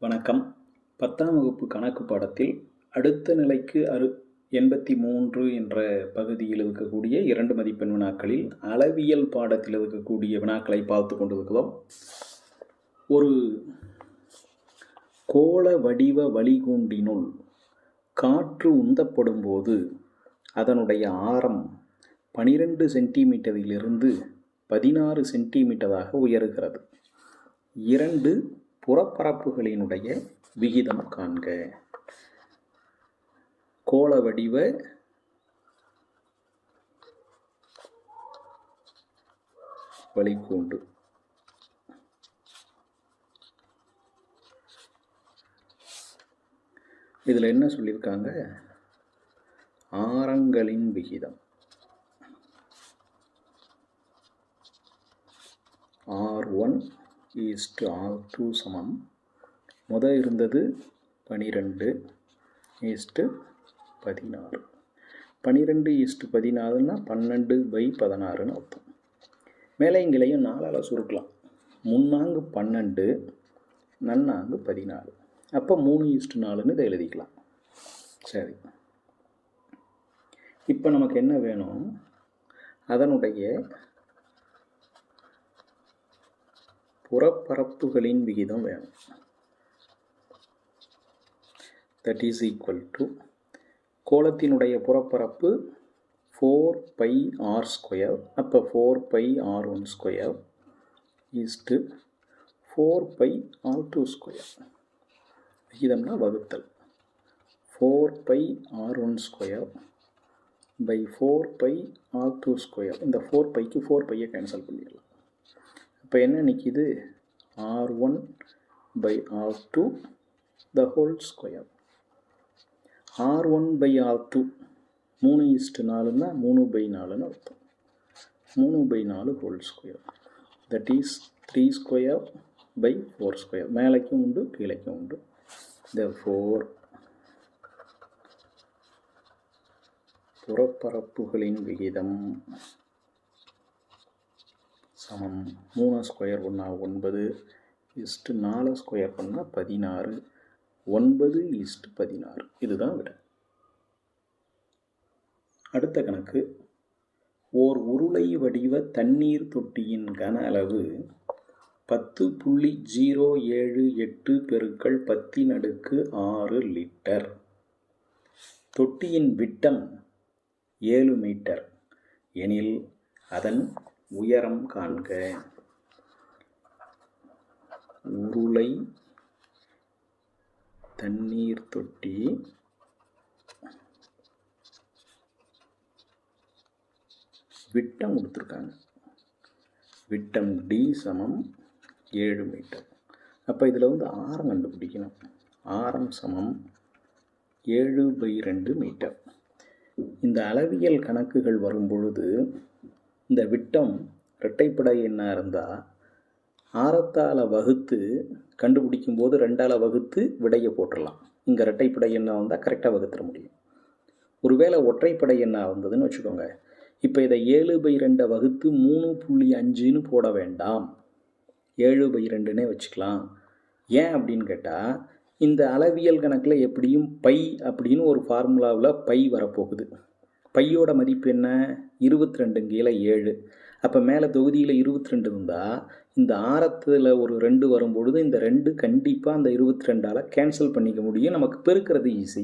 வணக்கம். 10ஆம் வகுப்பு கணக்கு பாடத்தில் அடுத்த நிலைக்கு 83 என்ற பகுதியில் இருக்கக்கூடிய 2 மதிப்பெண் வினாக்களில் அளவியல் பாடத்தில் இருக்கக்கூடிய வினாக்களை பார்த்து கொண்டிருக்கிறோம். ஒரு கோள வடிவ வளிகூண்டினுள் காற்று உந்தப்படும் போது அதனுடைய ஆரம் 12 சென்டிமீட்டரிலிருந்து 16 சென்டிமீட்டராக உயருகிறது. 2 புறப்பரப்புகளினுடைய விகிதம் காண்க. கோள வடிவ வளிகூண்டு இதில் என்ன சொல்லியிருக்காங்க? ஆரங்களின் விகிதம் R1 R2 சமம். இருந்தது 12 16. 12:16ன்னா 12/16ன்னு அர்த்தம். மேலே இங்கேயும் 4ஆல் சுருக்கலாம். முன்னாங்கு 12, நன்னாங்கு 16. அப்போ 3:4ன்னு இதை எழுதிக்கலாம். சரி, இப்போ நமக்கு என்ன வேணும்? அதனுடைய புறப்பரப்புகளின் விகிதம் வேணும். தட் இஸ் ஈக்குவல் டு கோளத்தினுடைய புறப்பரப்பு 4πr². அப்போ 4πr1² ஈஸ்ட்டு 4πr2². விகிதம்னா வகுத்தல். 4πr1² by 4πr2². இந்த 4πக்கு 4πயை கேன்சல் பண்ணிடலாம். இப்போ என்ன நிற்கிது? R1/R2 the whole square. R1/R2 3:4ன்னா 3/4ன்னு அர்த்தம். 3/4 whole square. That is 3² by 4². மேலைக்கும் உண்டு கீழைக்கும் உண்டு. Therefore புறப்பரப்புகளின் விகிதம் சமம் 3² பண்ணா 9 4² பண்ணா 16 9:16. இதுதான் விட. அடுத்த கணக்கு. ஓர் உருளை வடிவ தண்ணீர் தொட்டியின் கன அளவு 10.078 × 10⁻6 லிட்டர். தொட்டியின் விட்டம் 7 மீட்டர் எனில் அதன் உயரம் காண்க. உருளை தண்ணீர் தொட்டி விட்டம் கொடுத்துருக்காங்க. விட்டம் D சமம் 7 மீட்டர். அப்போ இதில் ஆரம் கண்டுபிடிக்கணும். ஆரம் சமம் 7/2 மீட்டர். இந்த அளவியல் கணக்குகள் வரும் பொழுது இந்த விட்டம் இரட்டைப்படை எண்ணாக இருந்தால் ஆரத்தால் வகுத்து கண்டுபிடிக்கும் போது 2ஆல் வகுத்து விடையை போட்டுடலாம். இங்கே இரட்டைப்படை எண்ணாக வந்தால் கரெக்டாக வகுத்துட முடியும். ஒருவேளை ஒற்றைப்படை எண்ணாக வந்ததுன்னு வச்சுக்கோங்க. இப்போ இதை 7/2 வகுத்து 3.5ன்னு போட வேண்டாம், 7/2ன்னே வச்சுக்கலாம். ஏன் அப்படின்னு கேட்டால், இந்த அளவியல் கணக்கில் எப்படியும் பை அப்படின்னு ஒரு ஃபார்முலாவில் பை வரப்போகுது. பையோட மதிப்பு என்ன? 22 கீழே 7. அப்போ மேலே தொகுதியில் 22 இருந்தால் இந்த ஆரத்தில் ஒரு 2 வரும்பொழுது இந்த 2 கண்டிப்பாக அந்த 22ஆல் கேன்சல் பண்ணிக்க முடியும். நமக்கு பெருக்கிறது ஈஸி.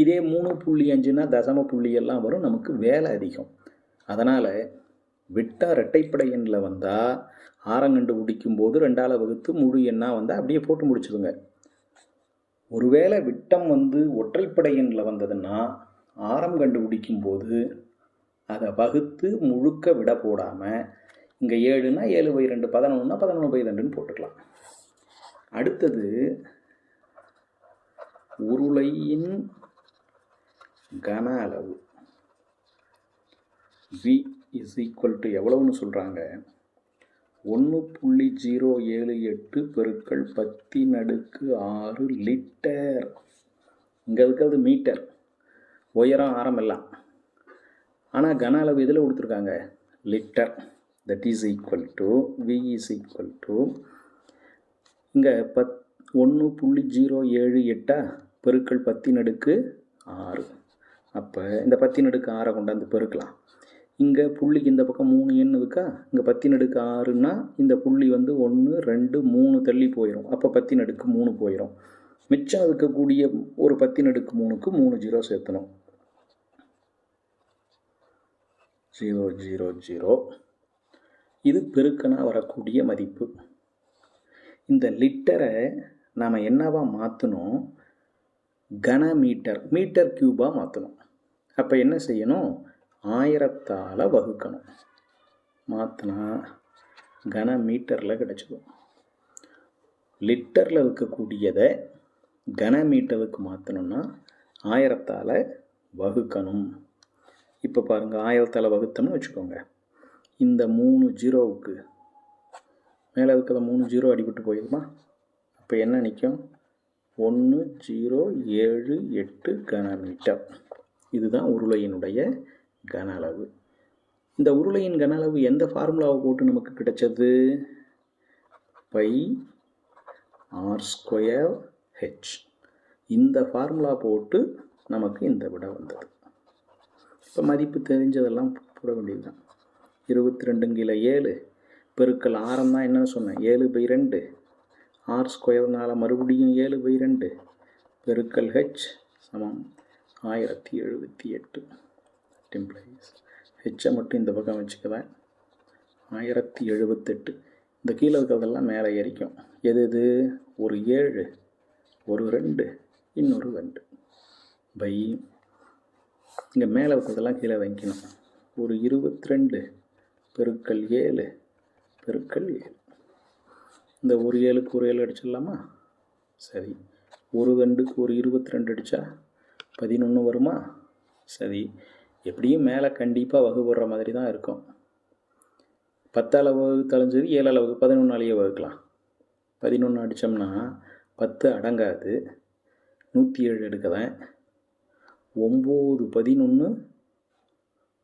இதே 3.5ன்னா தசம புள்ளியெல்லாம் வரும், நமக்கு வேலை அதிகம். அதனால் விட்டம் இரட்டைப்படை எண்ணில் வந்தால் ஆரம் கண்டுபிடிக்கும் போது 2ஆல் வகுத்து முழு எண்ணாக வந்தால் அப்படியே போட்டு முடிச்சுடுங்க. ஒருவேளை விட்டம் ஒற்றைப்படை எண்ணில் வந்ததுன்னா ஆரம் கண்டுபிடிக்கும் போது அதை வகுத்து முழுக்க விட போடாமல் இங்கே 7ன்னா 7/2, 11ன்னா 11/2ன்னு போட்டுக்கலாம். அடுத்தது உருளையின் கன அளவு V இஸ் ஈக்குவல் டு எவ்வளவுன்னு சொல்கிறாங்க? 1.078 × 10⁻6 லிட்டர். இங்கே இருக்கிறது மீட்டர், உயரம் ஆரம் எல்லாம். ஆனால் கன அளவு இதில் கொடுத்துருக்காங்க litre. that is equal to V is equal to இங்கே 1.078 பெருக்கல் 10⁻6. அப்போ இந்த 10⁻6 கொண்டாந்து பெருக்கலாம். இங்கே புள்ளிக்கு இந்த பக்கம் 3 எண் இருக்கா, இங்கே 10⁻6ன்னா இந்த புள்ளி வந்து 1 2 3 தள்ளி போயிடும். அப்போ 10⁻3 போயிடும். மிச்சம் இருக்கக்கூடிய ஒரு 10⁻3க்கு 3 0 சேர்த்தணும். 0 0 0. இது பெருக்கனா வரக்கூடிய மதிப்பு. இந்த லிட்டரை நாம் என்னவா மாற்றணும்? கனமீட்டர், மீட்டர் கியூபாக மாற்றணும். அப்போ என்ன செய்யணும்? 1000ஆல் வகுக்கணும். மாற்றினா கனமீட்டரில் கிடச்சிடும். லிட்டரில் இருக்கக்கூடியதை கனமீட்டருக்கு மாற்றணும்னா 1000ஆல் வகுக்கணும். இப்போ பாருங்கள், 1000ஆல் வகுத்தோம்னு வச்சுக்கோங்க. இந்த 3 0வுக்கு மேலே இருக்கிற 3 0 அடிபட்டு போயிருமா? அப்போ என்ன நிற்கும்? 1078 கனமீட்டர். இதுதான் உருளையினுடைய கன அளவு. இந்த உருளையின் கன அளவு எந்த ஃபார்முலாவை போட்டு நமக்கு கிடைச்சது? πr²h. இந்த ஃபார்முலா போட்டு நமக்கு இந்த விட வந்தது. இப்போ மதிப்பு தெரிஞ்சதெல்லாம் போட வேண்டியதுதான். 22 பெருக்கல் ஆரம் தான் என்னன்னு சொன்னேன், 7/2. r²னால மறுபடியும் 7/2 பெருக்கல் h சமம் 1078. டிம்ப்ளைஸ் ஹெச்சை மட்டும் இந்த பக்கம் வச்சுக்குவேன். 1078. இந்த கீழே இருக்கிறதெல்லாம் மேலே ஏறிக்கும். எது எது? ஒரு 7, ஒரு 2, இன்னொரு 2 பை இங்கே மேலே இருக்கிறதெல்லாம் கீழே வைக்கணும். ஒரு 22 பெருக்கல் 7 பெருக்கல் 7. இந்த ஒரு 7க்கு ஒரு 7 அடிச்சிடலாமா? சரி. ஒரு 2க்கு ஒரு 22 அடித்தா 11 வருமா? சரி. எப்படியும் மேலே கண்டிப்பாக வகுப்படுற மாதிரி தான் இருக்கும். 10ஆல் வகுத்தாலும் சரி, 7ஆல் 11ஆலேயே வகுக்கலாம். 11 அடித்தோம்னா 10 அடங்காது. 107 எடுக்கதான். 9 11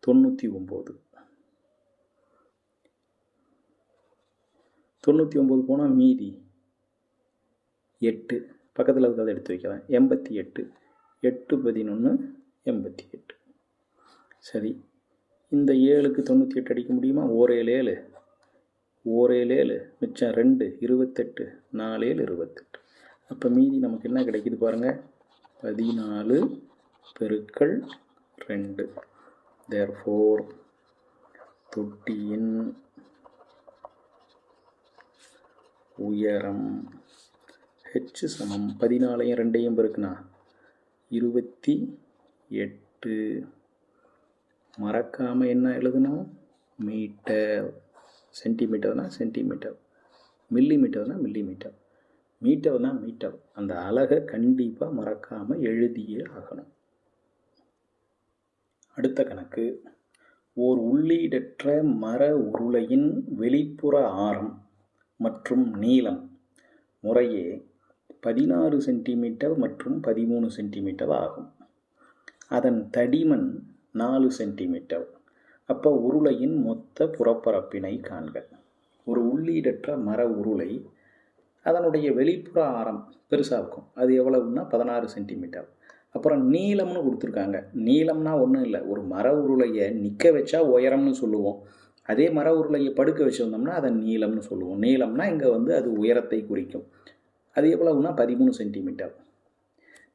99. 99 போனால் மீதி 8. பக்கத்தில் இருக்கிறத எடுத்து வைக்கிறேன். 88. 8 11 88. சரி. இந்த 7க்கு 98 அடிக்க முடியுமா? 1 7 7, 1 7 7, மிச்சம் 2 28, 4 7 28. அப்போ மீதி நமக்கு என்ன கிடைக்குது பாருங்கள், 14 பெருக்கல் 2. தேர்ஃபோர் தொட்டியின் உயரம் h சமம் 14ஐயும் 2ஐயும் பெருக்குனா 28. மறக்காமல் என்ன எழுதணும்? மீட்டர். சென்டிமீட்டர்னா சென்டிமீட்டர், மில்லிமீட்டர்னா மில்லிமீட்டர், மீட்டர்னா மீட்டர். அந்த அலகை கண்டிப்பாக மறக்காமல் எழுதியே ஆகணும். அடுத்த கணக்கு. ஓர் உள்ளீடற்ற மர உருளையின் வெளிப்புற ஆரம் மற்றும் நீளம் முறையே 16 சென்டிமீட்டர் மற்றும் 13 சென்டிமீட்டர் ஆகும். அதன் தடிமன் 4 சென்டிமீட்டர். அப்போ உருளையின் மொத்த புறப்பரப்பினை காண்க. ஒரு உள்ளீடற்ற மர உருளை, அதனுடைய வெளிப்புற ஆரம் பெருசாக இருக்கும். அது எவ்வளவுன்னா 16 சென்டிமீட்டர். அப்புறம் நீளம்னு கொடுத்துருக்காங்க. நீளம்னா ஒன்றும் இல்லை, ஒரு மர உருளையை நிற்க வச்சா உயரம்னு சொல்லுவோம். அதே மர உருளையை படுக்க வச்சுருந்தோம்னா அதை நீளம்னு சொல்லுவோம். நீளம்னா இங்கே வந்து அது உயரத்தை குறிக்கும். அது எவ்வளவுனா 13 சென்டிமீட்டர்.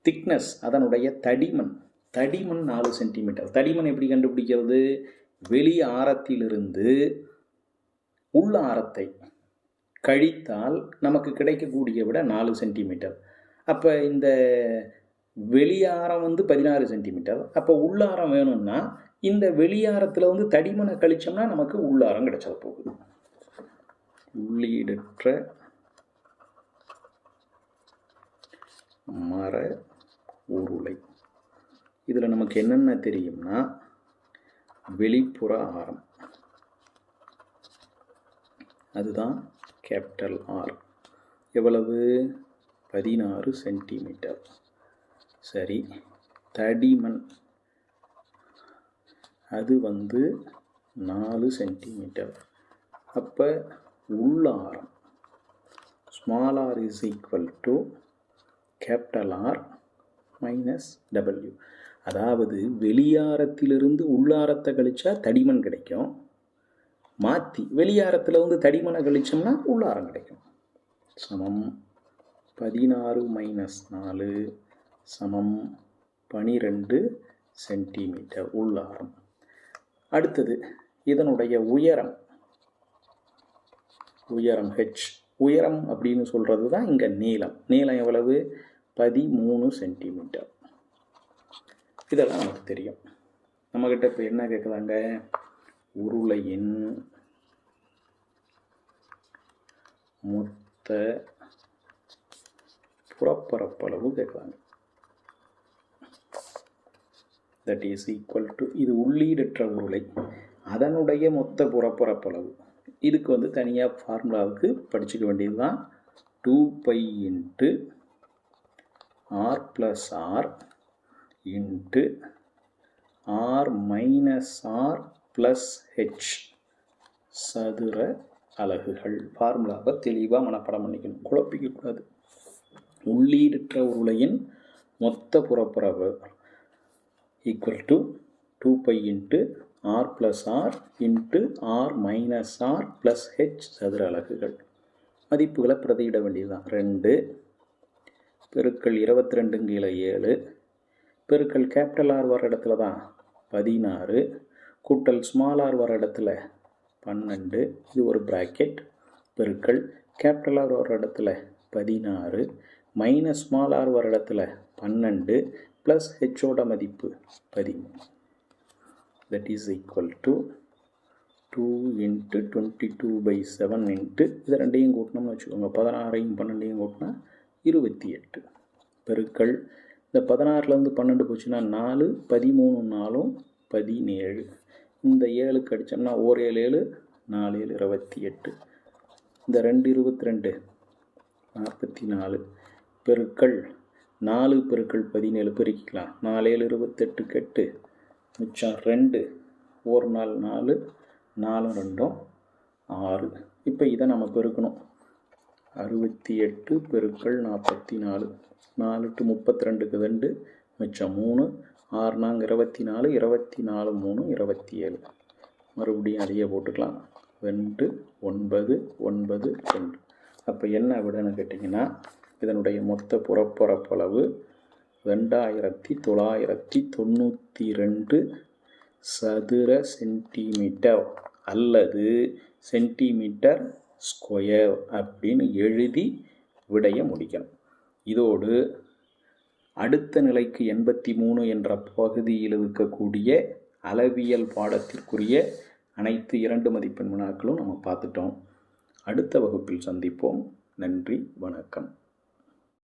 திக்னஸ், அதனுடைய தடிமன் 4 சென்டிமீட்டர். தடிமன் எப்படி கண்டுபிடிக்கிறது? வெளி ஆரத்திலிருந்து உள்ள ஆரத்தை கழித்தால் நமக்கு கிடைக்கக்கூடிய விட 4 சென்டிமீட்டர். அப்போ இந்த வெளியாரம் வந்து 16 சென்டிமீட்டர். அப்போ உள்ளாரம் வேணும்னா இந்த வெளியாரத்தில் வந்து தடிமனை கழிச்சோம்னா நமக்கு உள்ளாரம் கிடைச்சா போகுது. உள்ளீடற்ற மர உருளை. இதில் நமக்கு என்னென்ன தெரியும்னா, வெளிப்புற ஆரம் அதுதான் கேபிட்டல் ஆர். எவ்வளவு? 16 சென்டிமீட்டர். சரி. தடிமன் அது வந்து 4 சென்டிமீட்டர். அப்போ உள்ளாரம் small R is equal to capital R minus W. அதாவது வெளியாரத்திலிருந்து உள்ளாரத்தை கழிச்சா தடிமன் கிடைக்கும், மாற்றி வெளியாரத்தில் வந்து தடிமனை கழிச்சோம்னா உள்ளாரம் கிடைக்கும். சமம் 16 மைனஸ் 4 சமம் 12 சென்டிமீட்டர் உள்ளாரம். அடுத்தது இதனுடைய உயரம் h. உயரம் அப்படின்னு சொல்கிறது தான் இங்கே நீளம். நீளம் எவ்வளவு? 13 சென்டிமீட்டர். இதெல்லாம் நமக்கு தெரியும். நம்மக்கிட்ட இப்போ என்ன கேட்குறாங்க? உருளையின் மொத்த புறப்பரப்பளவு கேட்குறாங்க. தட் இஸ் ஈக்குவல் டு, இது உள்ளீடற்ற உருளை, அதனுடைய மொத்த புறப்பரப்பளவு. இதுக்கு வந்து தனியாக ஃபார்முலாவுக்கு படிச்சுக்க வேண்டியது தான். 2π into r plus R into r minus R plus H சதுர அலகுகள். ஃபார்முலாவை தெளிவாக மனப்பாடம் பண்ணிக்கணும், குழப்பிக்கக்கூடாது. உள்ளீடற்ற உருளையின் மொத்த புறப்பரப்பு equal to 2π into R plus R into R minus R plus H சதுர அலகுகள். மதிப்புகளை பிரதியிட வேண்டியதுதான். 2 பெருக்கல் 22 கீழே 7 பெருக்கல் கேபிட்டல் ஆர் வர இடத்துல தான் 16 கூட்டல் ஸ்மால் ஆர் வர இடத்துல 12, இது ஒரு ப்ராக்கெட், பெருக்கல் கேபிட்டல் ஆர் வர இடத்துல 16 மைனஸ் ஸ்மால் ஆர் வர இடத்துல 12 ப்ளஸ் ஹெச்சோட மதிப்பு 13. That is equal to 2 into 22/7 into இதை ரெண்டையும் கூட்டினோம்னு வச்சுக்கோங்க, 16ஐயும் 12ஐயும் கூட்டினா 28 பெருக்கல் இந்த 16லேருந்து 12 போச்சுன்னா 4, 13 4 17. இந்த 7க்கு அடித்தோம்னா 1 7 7 4 7 28. இந்த 2 22 44 பெருக்கல் 4 பெருக்கல் 17 பெருக்கிக்கலாம். 4 7 28 கெட்டு மிச்சம் 2, 1 4 4 4 2 6. இப்போ இதை நம்ம பெருக்கணும். 68 பெருக்கல் 44 4 டு 32க்கு 2 மிச்சம் 3 6 4 24 24 3 27. மறுபடியும் அதையே போட்டுக்கலாம். 2 9 9 2. அப்போ என்ன விடன்னு கேட்டிங்கன்னா இதனுடைய மொத்த புறப்பரப்பளவு 2992 சதுர சென்டிமீட்டர் அல்லது சென்டிமீட்டர் ஸ்கொயர் அப்படின்னு எழுதி விடைய முடிக்கணும். இதோடு அடுத்த நிலைக்கு 83 என்ற பகுதியில் இருக்கக்கூடிய அளவியல் பாடத்திற்குரிய அனைத்து 2 மதிப்பெண் வினாக்களும் நம்ம பார்த்துட்டோம். அடுத்த வகுப்பில் சந்திப்போம். நன்றி, வணக்கம்.